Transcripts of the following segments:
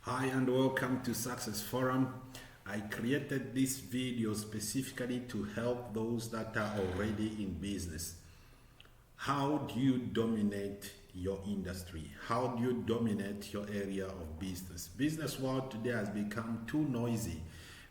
Hi and welcome to Success Forum. I created this video specifically to help those that are already in business. How do you dominate your industry? How do you dominate your area of business? Business world today has become too noisy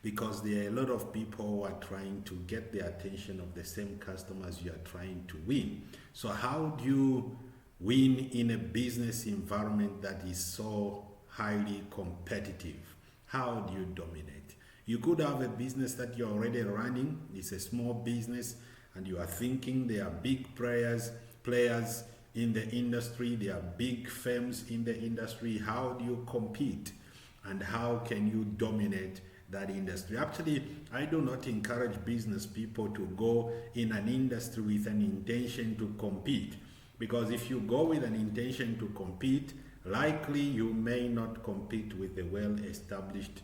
because there are a lot of people who are trying to get the attention of the same customers you are trying to win. So how do you win in a business environment that is so highly competitive? How do you dominate? You could have a business that you're already running, it's a small business, and you are thinking there are big players in the industry, there are big firms in the industry. How do you compete? And how can you dominate that industry? Actually, I do not encourage business people to go in an industry with an intention to compete, because if you go with an intention to compete, likely you may not compete with the well-established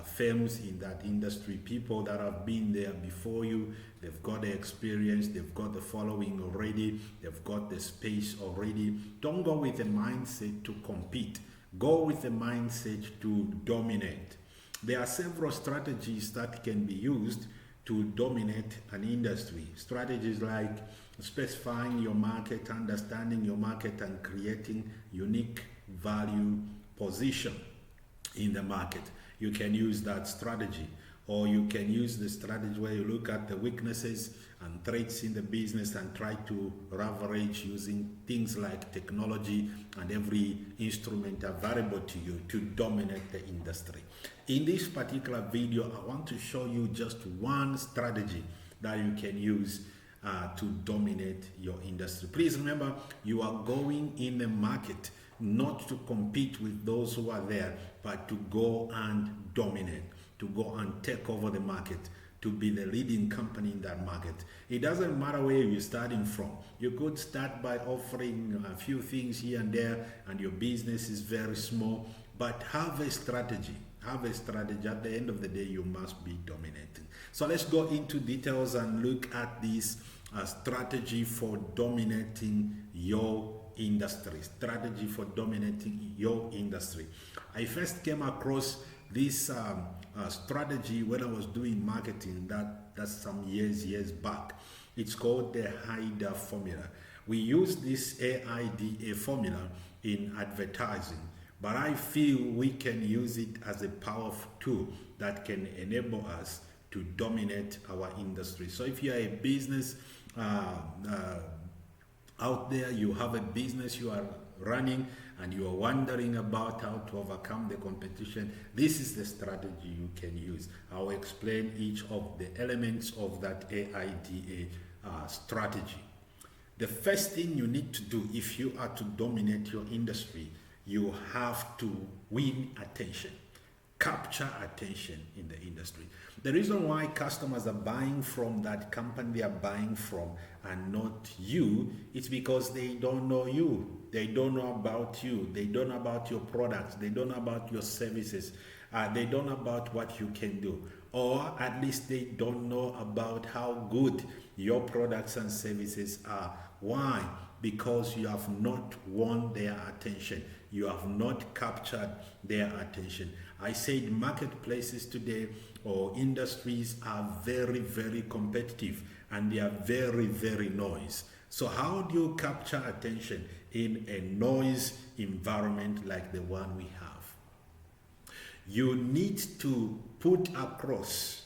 firms in that industry, people that have been there before you. They've got the experience, they've got the following already, they've got the space already. Don't go with a mindset to compete. Go with a mindset to dominate. There are several strategies that can be used to dominate an industry. Strategies like specifying your market, understanding your market, and creating unique value position in the market. You can use that strategy, or you can use the strategy where you look at the weaknesses and threats in the business and try to leverage using things like technology and every instrument available to you to dominate the industry. In this particular video, I want to show you just one strategy that you can use to dominate your industry. Please remember, you are going in the market not to compete with those who are there, but to go and dominate, to go and take over the market, to be the leading company in that market. It doesn't matter where you're starting from. You could start by offering a few things here and there, and your business is very small, but have a strategy. Have a strategy. At the end of the day, you must be dominating. So let's go into details and look at this strategy for dominating your industry. Strategy for dominating your industry. I first came across this strategy when I was doing marketing. That's some years back. It's called the Hyder Formula. We use this AIDA formula in advertising, but I feel we can use it as a powerful tool that can enable us to dominate our industry. So if you are a business out there, you have a business you are running and you are wondering about how to overcome the competition, this is the strategy you can use. I'll explain each of the elements of that AIDA strategy. The first thing you need to do if you are to dominate your industry, you have to win attention. Capture attention in the industry. The reason why customers are buying from that company they are buying from and not you, it's because they don't know you. They don't know about you. They don't know about your products. They don't know about your services. They don't know about what you can do. Or at least they don't know about how good your products and services are. Why? Because you have not won their attention. You have not captured their attention. I said marketplaces today or industries are very competitive and they are very noisy. So how do you capture attention in a noise environment like the one we have? You need to put across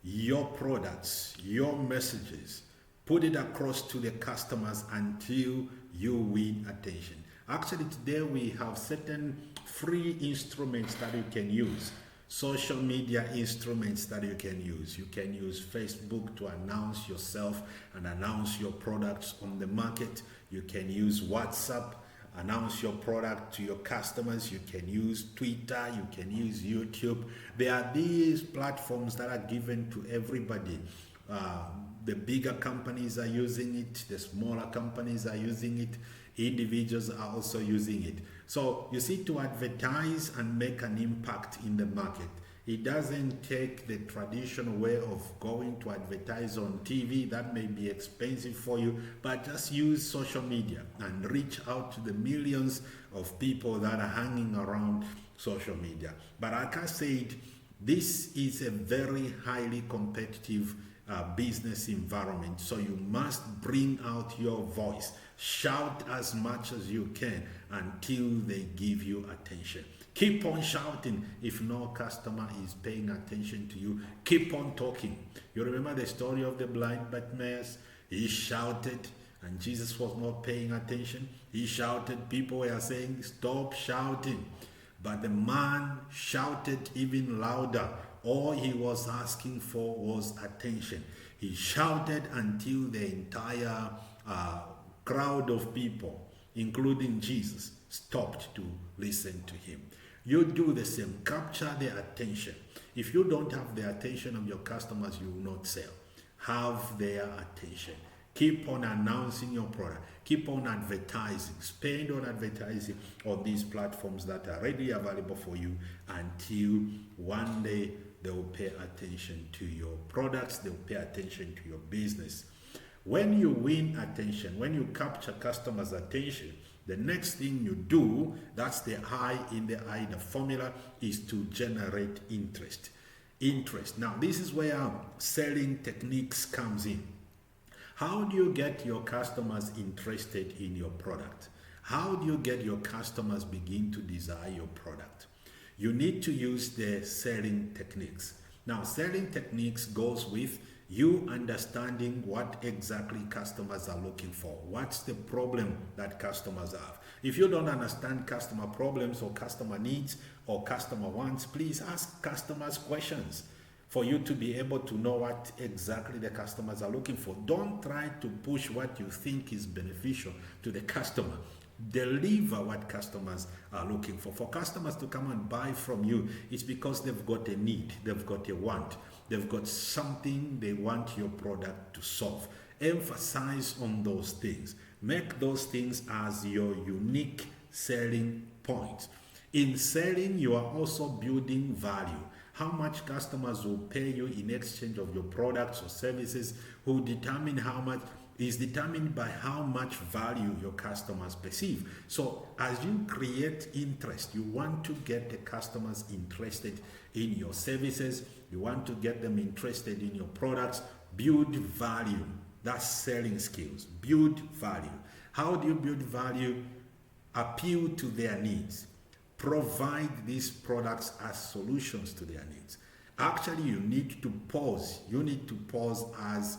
your products, your messages, put it across to the customers until you win attention. Actually, today we have certain free instruments that you can use. Social media instruments that you can use. You can use Facebook to announce yourself and announce your products on the market. You can use WhatsApp, announce your product to your customers. You can use Twitter, you can use YouTube. There are these platforms that are given to everybody. The bigger companies are using it, the smaller companies are using it, individuals are also using it. So you see, to advertise and make an impact in the market, it doesn't take the traditional way of going to advertise on TV. That may be expensive for you, but just use social media and reach out to the millions of people that are hanging around social media. But like I said, this is a very highly competitive business environment. So you must bring out your voice. Shout as much as you can until they give you attention. Keep on shouting. If no customer is paying attention to you, keep on talking. You remember the story of the blind Bartimaeus? He shouted and Jesus was not paying attention. He shouted. People were saying, stop shouting. But the man shouted even louder. All he was asking for was attention. He shouted until the entire crowd of people, including Jesus, stopped to listen to him. You do the same. Capture their attention. If you don't have the attention of your customers, you will not sell. Have their attention. Keep on announcing your product. Keep on advertising. Spend on advertising on these platforms that are readily available for you until one day they will pay attention to your products. They will pay attention to your business. When you win attention, when you capture customers' attention, the next thing you do, that's the I in the Hyder formula, is to generate interest. Now, this is where selling techniques comes in. How do you get your customers interested in your product? How do you get your customers begin to desire your product? You need to use the selling techniques. Now, selling techniques goes with you understanding what exactly customers are looking for. What's the problem that customers have? If you don't understand customer problems or customer needs or customer wants, please ask customers questions for you to be able to know what exactly the customers are looking for. Don't try to push what you think is beneficial to the customer. Deliver what customers are looking for. For customers to come and buy from you, it's because they've got a need, they've got a want, they've got something they want your product to solve. Emphasize on those things. Make those things as your unique selling points. In selling, you are also building value. How much customers will pay you in exchange of your products or services who determine how much is determined by how much value your customers perceive. So as you create interest, you want to get the customers interested in your services. You want to get them interested in your products. Build value. That's selling skills. Build value. How do you build value? Appeal to their needs. Provide these products as solutions to their needs. Actually, you need to pause. You need to pause as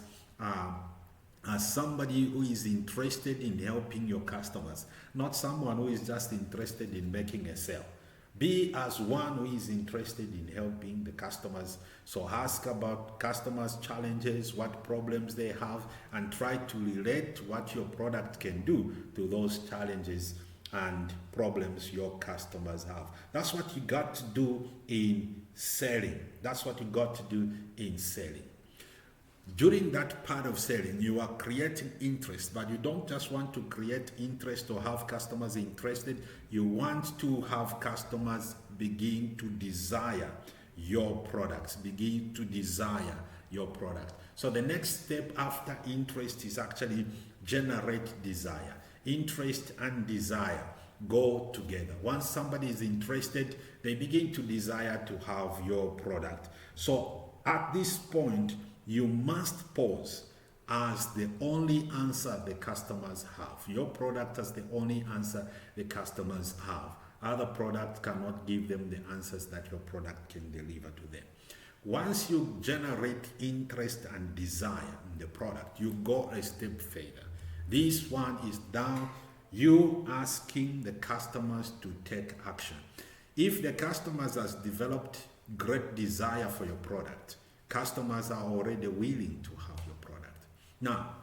somebody who is interested in helping your customers, not someone who is just interested in making a sale. Be as one who is interested in helping the customers. So ask about customers' challenges, what problems they have, and try to relate what your product can do to those challenges and problems your customers have. That's what you got to do in selling. That's what you got to do in selling. During that part of selling, you are creating interest, but you don't just want to create interest or have customers interested. You want to have customers begin to desire your products, begin to desire your product. So the next step after interest is actually generate desire. Interest and desire go together. Once somebody is interested, they begin to desire to have your product. So at this point, you must pause as the only answer the customers have. Your product as the only answer the customers have. Other products cannot give them the answers that your product can deliver to them. Once you generate interest and desire in the product, you go a step further. This one is down, you asking the customers to take action. If the customers has developed great desire for your product, customers are already willing to have your product. Now,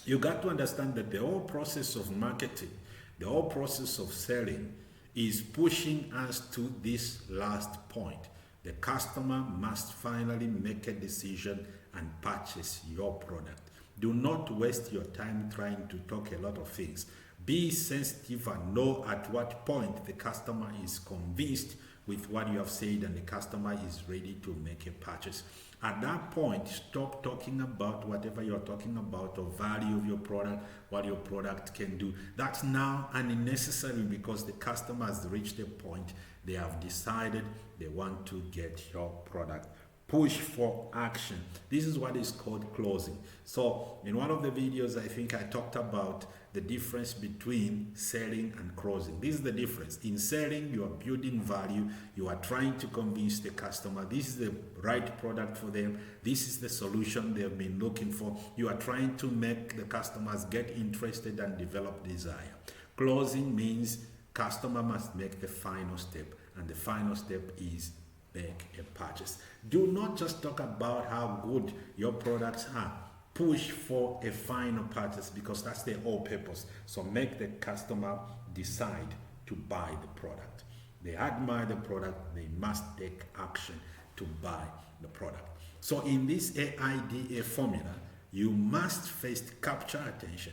you got to understand that the whole process of marketing, the whole process of selling is pushing us to this last point. The customer must finally make a decision and purchase your product. Do not waste your time trying to talk a lot of things. Be sensitive and know at what point the customer is convinced with what you have said and the customer is ready to make a purchase. At that point, stop talking about whatever you're talking about or value of your product, what your product can do. That's now unnecessary because the customer has reached a point They have decided they want to get your product. Push for action. This is what is called closing. So in one of the videos, I think I talked about the difference between selling and closing. This is the difference. In selling, you are building value. You are trying to convince the customer this is the right product for them. This is the solution they've been looking for. You are trying to make the customers get interested and develop desire. Closing means customer must make the final step, and the final step is make a purchase. Do not just talk about how good your products are. Push for a final purchase, because that's the whole purpose. So make the customer decide to buy the product. They admire the product, they must take action to buy the product. So in this AIDA formula, you must first capture attention.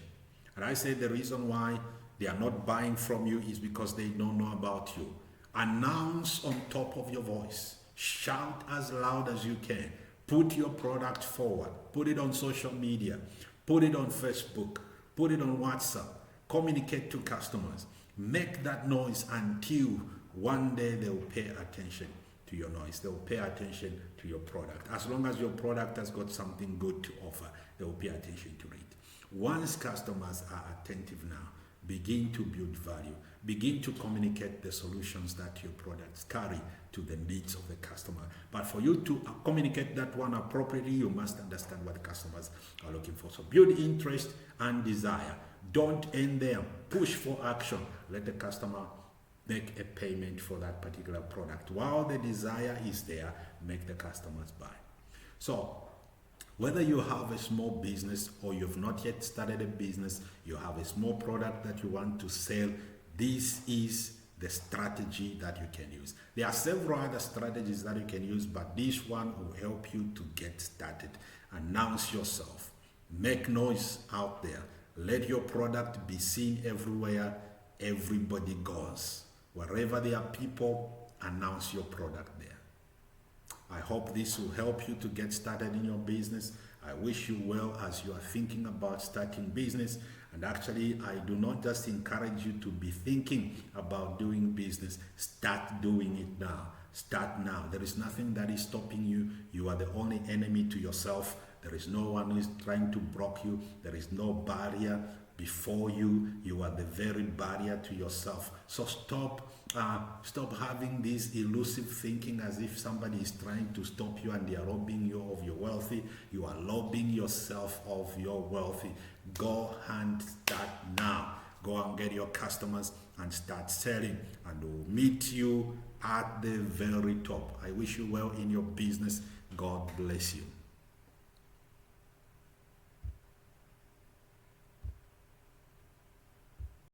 And I say the reason why they are not buying from you is because they don't know about you. Announce on top of your voice. Shout as loud as you can. Put your product forward. Put it on social media. Put it on Facebook. Put it on WhatsApp. Communicate to customers. Make that noise until one day they will pay attention to your noise. They will pay attention to your product. As long as your product has got something good to offer, they will pay attention to it. Once customers are attentive now, begin to build value. Begin to communicate the solutions that your products carry to the needs of the customer. But for you to communicate that one appropriately, you must understand what the customers are looking for. So build interest and desire. Don't end there. Push for action. Let the customer make a payment for that particular product. While the desire is there, make the customers buy. So whether you have a small business or you've not yet started a business, you have a small product that you want to sell, this is the strategy that you can use. There are several other strategies that you can use, but this one will help you to get started. Announce yourself. Make noise out there. Let your product be seen everywhere. Everybody goes. Wherever there are people, announce your product there. I hope this will help you to get started in your business. I wish you well as you are thinking about starting business. And actually, I do not just encourage you to be thinking about doing business. Start doing it now. Start now. There is nothing that is stopping you. You are the only enemy to yourself. There is no one who is trying to block you. There is no barrier before you. You are the very barrier to yourself. So stop having this elusive thinking as if somebody is trying to stop you and they are robbing you of your wealthy. You are robbing yourself of your wealthy. Go and start now. Go and get your customers and start selling, and we'll meet you at the very top. I wish you well in your business. God bless you.